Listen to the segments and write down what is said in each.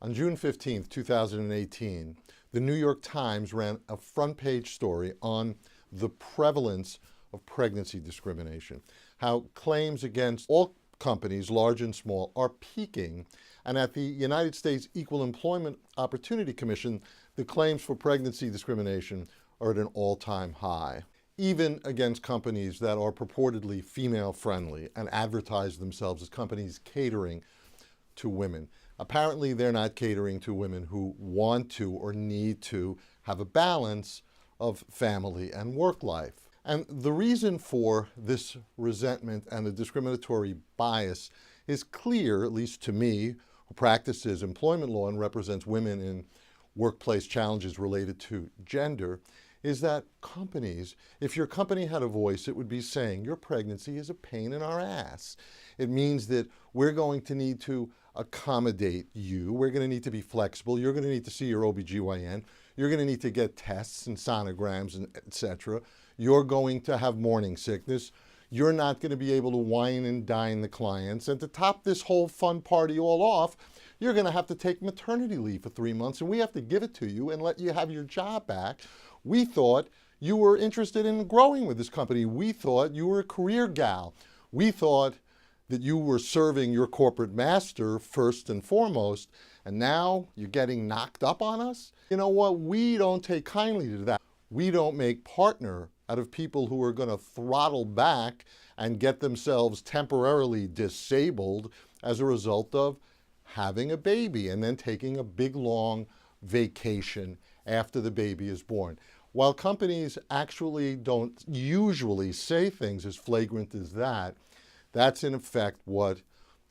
On June 15th, 2018, the New York Times ran a front page story on the prevalence of pregnancy discrimination, how claims against all companies, large and small, are peaking, and at the United States Equal Employment Opportunity Commission, the claims for pregnancy discrimination are at an all-time high, even against companies that are purportedly female-friendly and advertise themselves as companies catering to women. Apparently, they're not catering to women who want to or need to have a balance of family and work life. And the reason for this resentment and the discriminatory bias is clear, at least to me, who practices employment law and represents women in workplace challenges related to gender, is that companies, if your company had a voice, it would be saying your pregnancy is a pain in our ass. It means that we're going to need to accommodate you. We're going to need to be flexible. You're going to need to see your OBGYN. You're going to need to get tests and sonograms, and etc. You're going to have morning sickness. You're not going to be able to wine and dine the clients. And to top this whole fun party all off, you're going to have to take maternity leave for 3 months, and we have to give it to you and let you have your job back. We thought you were interested in growing with this company. We thought you were a career gal. We thought that you were serving your corporate master first and foremost, and now you're getting knocked up on us? You know what? We don't take kindly to that. We don't make partner out of people who are going to throttle back and get themselves temporarily disabled as a result of having a baby and then taking a big long vacation after the baby is born. While companies actually don't usually say things as flagrant as that, that's in effect what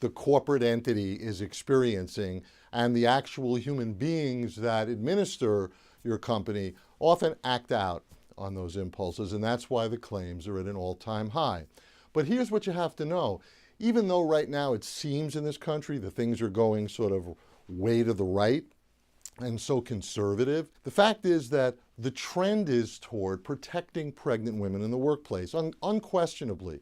the corporate entity is experiencing, and the actual human beings that administer your company often act out on those impulses, and that's why the claims are at an all-time high. But here's what you have to know. Even though right now it seems in this country that things are going sort of way to the right and so conservative, the fact is that the trend is toward protecting pregnant women in the workplace, unquestionably.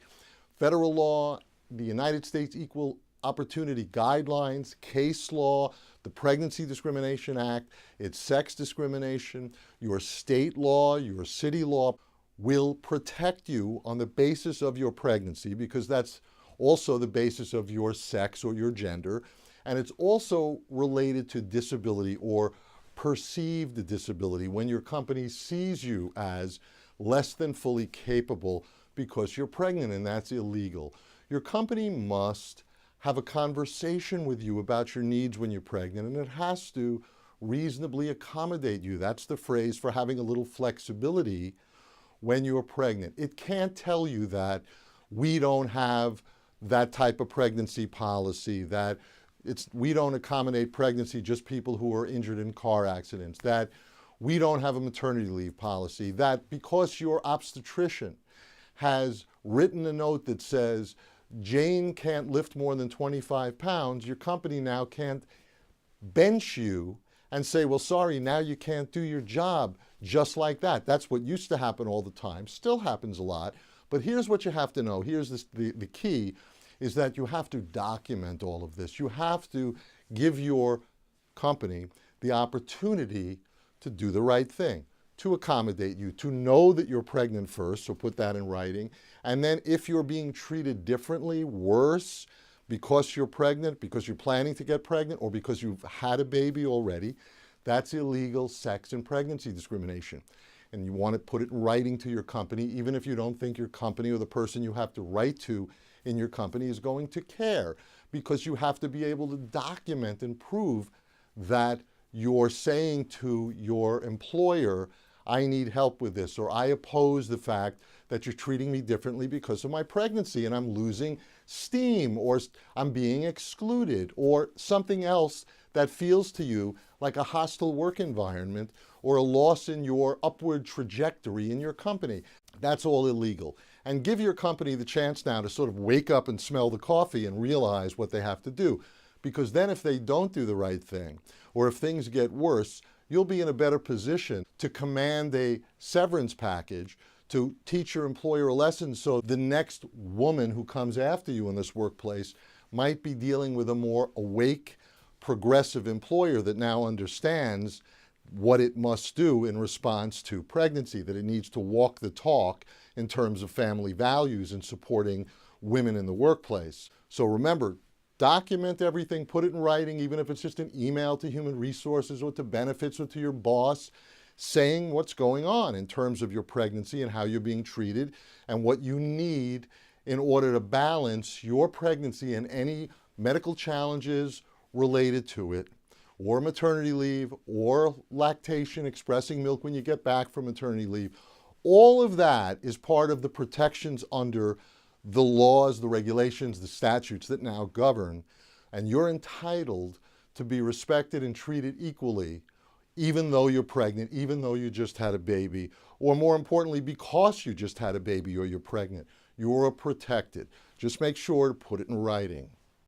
Federal law, the United States Equal Opportunity Guidelines, case law, the Pregnancy Discrimination Act, it's sex discrimination, your state law, your city law will protect you on the basis of your pregnancy, because that's also the basis of your sex or your gender. And it's also related to disability or perceived disability, when your company sees you as less than fully capable because you're pregnant, and that's illegal. Your company must have a conversation with you about your needs when you're pregnant, and it has to reasonably accommodate you. That's the phrase for having a little flexibility when you're pregnant. It can't tell you that we don't have that type of pregnancy policy, that we don't accommodate pregnancy, just people who are injured in car accidents, that we don't have a maternity leave policy, that because your obstetrician has written a note that says Jane can't lift more than 25 pounds, your company now can't bench you and say, well, sorry, now you can't do your job just like that. That's what used to happen all the time, still happens a lot. But here's what you have to know. Here's the key, is that you have to document all of this. You have to give your company the opportunity to do the right thing, to accommodate you, to know that you're pregnant first, so put that in writing. And then if you're being treated differently, worse, because you're pregnant, because you're planning to get pregnant, or because you've had a baby already, that's illegal sex and pregnancy discrimination. And you want to put it in writing to your company, even if you don't think your company or the person you have to write to in your company is going to care, because you have to be able to document and prove that you're saying to your employer, I need help with this, or I oppose the fact that you're treating me differently because of my pregnancy and I'm losing steam, or I'm being excluded, or something else that feels to you like a hostile work environment or a loss in your upward trajectory in your company. That's all illegal. And give your company the chance now to sort of wake up and smell the coffee and realize what they have to do. Because then if they don't do the right thing, or if things get worse, you'll be in a better position to command a severance package, to teach your employer a lesson, so the next woman who comes after you in this workplace might be dealing with a more awake, progressive employer that now understands what it must do in response to pregnancy, that it needs to walk the talk in terms of family values and supporting women in the workplace. So remember, document everything, put it in writing, even if it's just an email to human resources or to benefits or to your boss, saying what's going on in terms of your pregnancy and how you're being treated and what you need in order to balance your pregnancy and any medical challenges related to it, or maternity leave, or lactation, expressing milk when you get back from maternity leave. All of that is part of the protections under the laws, the regulations, the statutes that now govern, and you're entitled to be respected and treated equally, even though you're pregnant, even though you just had a baby, or more importantly, because you just had a baby or you're pregnant. You're protected. Just make sure to put it in writing.